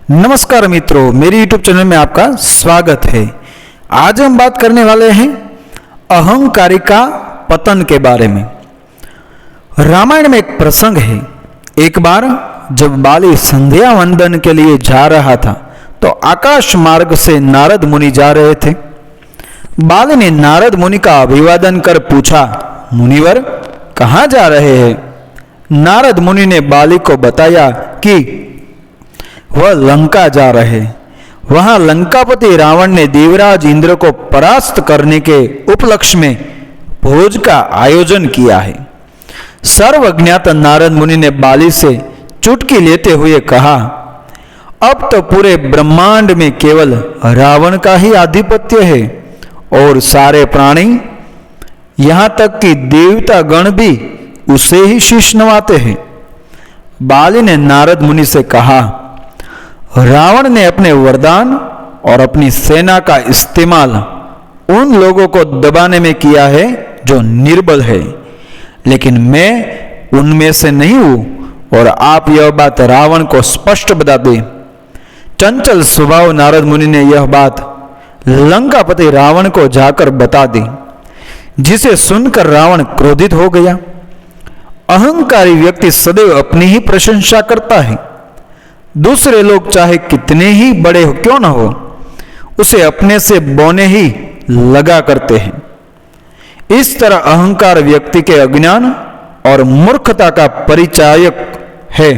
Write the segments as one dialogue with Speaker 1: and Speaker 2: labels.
Speaker 1: नमस्कार मित्रों, मेरी YouTube चैनल में आपका स्वागत है। आज हम बात करने वाले हैं अहंकारी का पतन के बारे में। रामायण में एक प्रसंग है। एक बार जब बाली संध्या वंदन के लिए जा रहा था तो आकाश मार्ग से नारद मुनि जा रहे थे। बाली ने नारद मुनि का अभिवादन कर पूछा, मुनिवर कहाँ जा रहे हैं? नारद मुनि ने बाली को बताया कि वह लंका जा रहे। वहां लंकापति रावण ने देवराज इंद्र को परास्त करने के उपलक्ष्य में भोज का आयोजन किया है। सर्वज्ञात नारद मुनि ने बाली से चुटकी लेते हुए कहा, अब तो पूरे ब्रह्मांड में केवल रावण का ही आधिपत्य है और सारे प्राणी, यहां तक कि देवता गण भी उसे ही शीश नवाते हैं। बाली ने नारद मुनि से कहा, रावण ने अपने वरदान और अपनी सेना का इस्तेमाल उन लोगों को दबाने में किया है जो निर्बल है, लेकिन मैं उनमें से नहीं हूं और आप यह बात रावण को स्पष्ट बता दें। चंचल स्वभाव नारद मुनि ने यह बात लंकापति रावण को जाकर बता दी, जिसे सुनकर रावण क्रोधित हो गया। अहंकारी व्यक्ति सदैव अपनी ही प्रशंसा करता है। दूसरे लोग चाहे कितने ही बड़े हो क्यों न हो, उसे अपने से बौने ही लगा करते हैं। इस तरह अहंकार व्यक्ति के अज्ञान और मूर्खता का परिचायक है।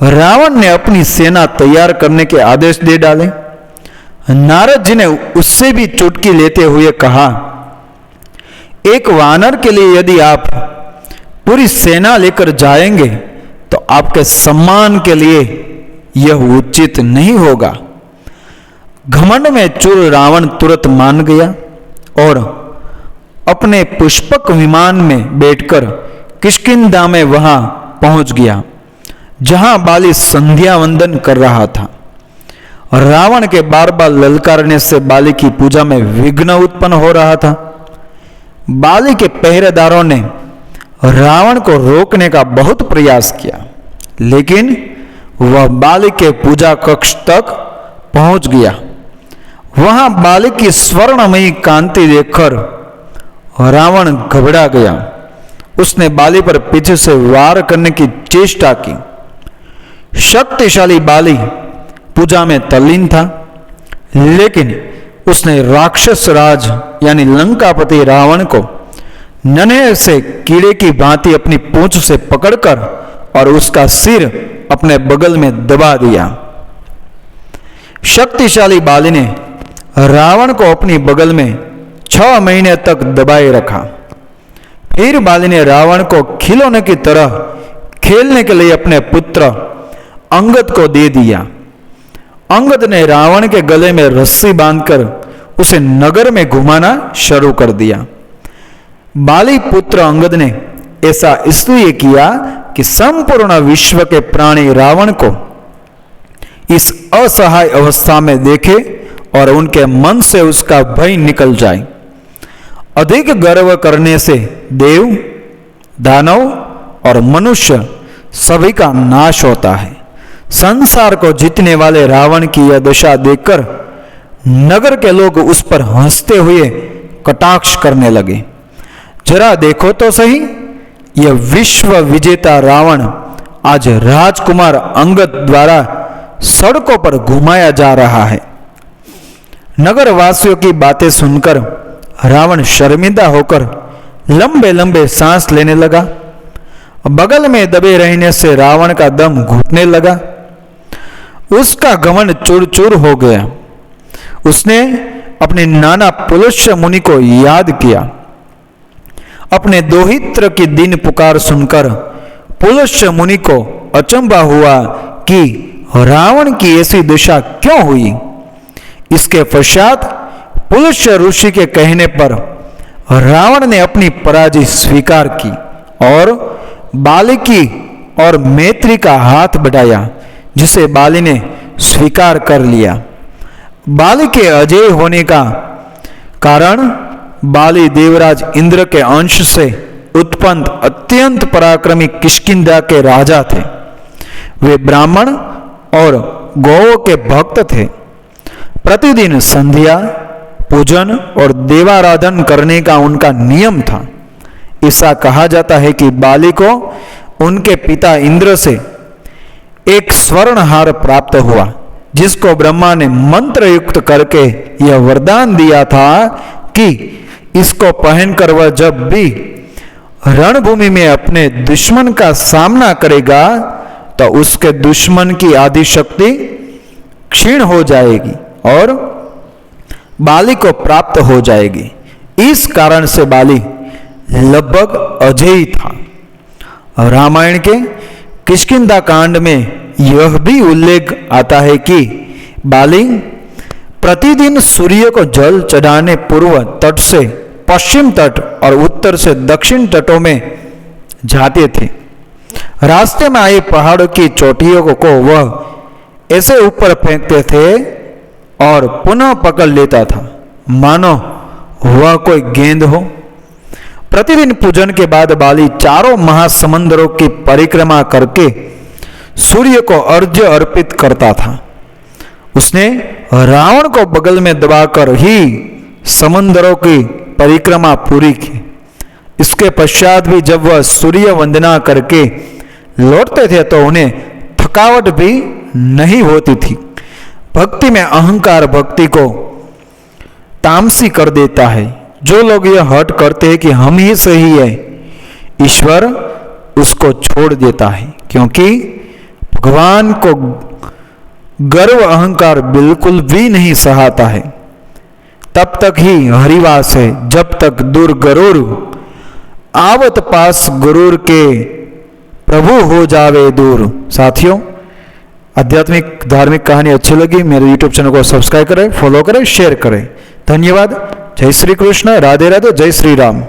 Speaker 1: रावण ने अपनी सेना तैयार करने के आदेश दे डाले। नारद जी ने उससे भी चुटकी लेते हुए कहा, एक वानर के लिए यदि आप पूरी सेना लेकर जाएंगे तो आपके सम्मान के लिए यह उचित नहीं होगा। घमंड में चूर रावण तुरंत मान गया और अपने पुष्पक विमान में बैठकर किष्किंधा में वहां पहुंच गया, जहां बाली संध्या वंदन कर रहा था। रावण के बार बार ललकारने से बाली की पूजा में विघ्न उत्पन्न हो रहा था। बाली के पहरेदारों ने रावण को रोकने का बहुत प्रयास किया, लेकिन वह बाली के पूजा कक्ष तक पहुंच गया। वहां बाली की स्वर्णमयी कांति देखकर रावण घबरा गया। उसने बाली पर पीछे से वार करने की चेष्टा की। शक्तिशाली बाली पूजा में तल्लीन था, लेकिन उसने राक्षस राज यानी लंकापति रावण को नन्हे से कीड़े की भांति अपनी पूंछ से पकड़कर और उसका सिर अपने बगल में दबा दिया। शक्तिशाली बाली ने रावण को अपनी बगल में 6 महीने तक दबाए रखा। फिर बाली ने रावण को खिलौने की तरह खेलने के लिए अपने पुत्र अंगद को दे दिया। अंगद ने रावण के गले में रस्सी बांधकर उसे नगर में घुमाना शुरू कर दिया। बाली पुत्र अंगद ने ऐसा इसलिए किया कि संपूर्ण विश्व के प्राणी रावण को इस असहाय अवस्था में देखे और उनके मन से उसका भय निकल जाए। अधिक गर्व करने से देव, दानव और मनुष्य सभी का नाश होता है। संसार को जीतने वाले रावण की यह दशा देखकर नगर के लोग उस पर हंसते हुए कटाक्ष करने लगे। जरा देखो तो सही, यह विश्व विजेता रावण आज राजकुमार अंगद द्वारा सड़कों पर घुमाया जा रहा है। नगर वासियों की बातें सुनकर रावण शर्मिंदा होकर लंबे लंबे सांस लेने लगा। बगल में दबे रहने से रावण का दम घुटने लगा। उसका घमंड चूर चूर हो गया। उसने अपने नाना पुलुष्य मुनि को याद किया। अपने दोहित्र की दिन पुकार सुनकर पुलुष्य मुनि को अचंभा हुआ कि रावण की ऐसी दशा क्यों हुई। इसके पश्चात पुलुष्य ऋषि के कहने पर रावण ने अपनी पराजय स्वीकार की और बाली की और मैत्री का हाथ बढ़ाया, जिसे बाली ने स्वीकार कर लिया। बाली के अजय होने का कारण बाली देवराज इंद्र के अंश से उत्पन्न अत्यंत पराक्रमी किष्किंधा के राजा थे। वे ब्राह्मण और गौओं के भक्त थे। प्रतिदिन संध्या, पूजन और देवाराधन करने का उनका नियम था। ऐसा कहा जाता है कि बाली को उनके पिता इंद्र से एक स्वर्णहार प्राप्त हुआ, जिसको ब्रह्मा ने मंत्र युक्त करके यह वरदान दिया था कि इसको पहनकर वह जब भी रणभूमि में अपने दुश्मन का सामना करेगा तो उसके दुश्मन की आदि शक्ति क्षीण हो जाएगी और बाली को प्राप्त हो जाएगी। इस कारण से बाली लगभग अजेय था। रामायण के किष्किंधा कांड में यह भी उल्लेख आता है कि बाली प्रतिदिन सूर्य को जल चढ़ाने पूर्व तट से पश्चिम तट और उत्तर से दक्षिण तटों में जाते थे। रास्ते में आए पहाड़ों की चोटियों को वह ऐसे ऊपर फेंकते थे और पुनः पकड़ लेता था मानो वह कोई गेंद हो। प्रतिदिन पूजन के बाद बाली चारों महासमुद्रों की परिक्रमा करके सूर्य को अर्घ्य अर्पित करता था। उसने रावण को बगल में दबाकर ही समुद्रों की परिक्रमा पूरी की। इसके पश्चात भी जब वह सूर्य वंदना करके लौटते थे तो उन्हें थकावट भी नहीं होती थी। भक्ति में अहंकार भक्ति को तामसी कर देता है। जो लोग यह हट करते हैं कि हम ही सही है, ईश्वर उसको छोड़ देता है, क्योंकि भगवान को गर्व अहंकार बिल्कुल भी नहीं सहाता है। तब तक ही हरिवास है जब तक दूर गरुर आवत पास गुरूर के प्रभु हो जावे दूर। साथियों, आध्यात्मिक धार्मिक कहानी अच्छी लगी मेरे YouTube चैनल को सब्सक्राइब करें, फॉलो करें, शेयर करें। धन्यवाद। जय श्री कृष्ण, राधे राधे, जय श्री राम।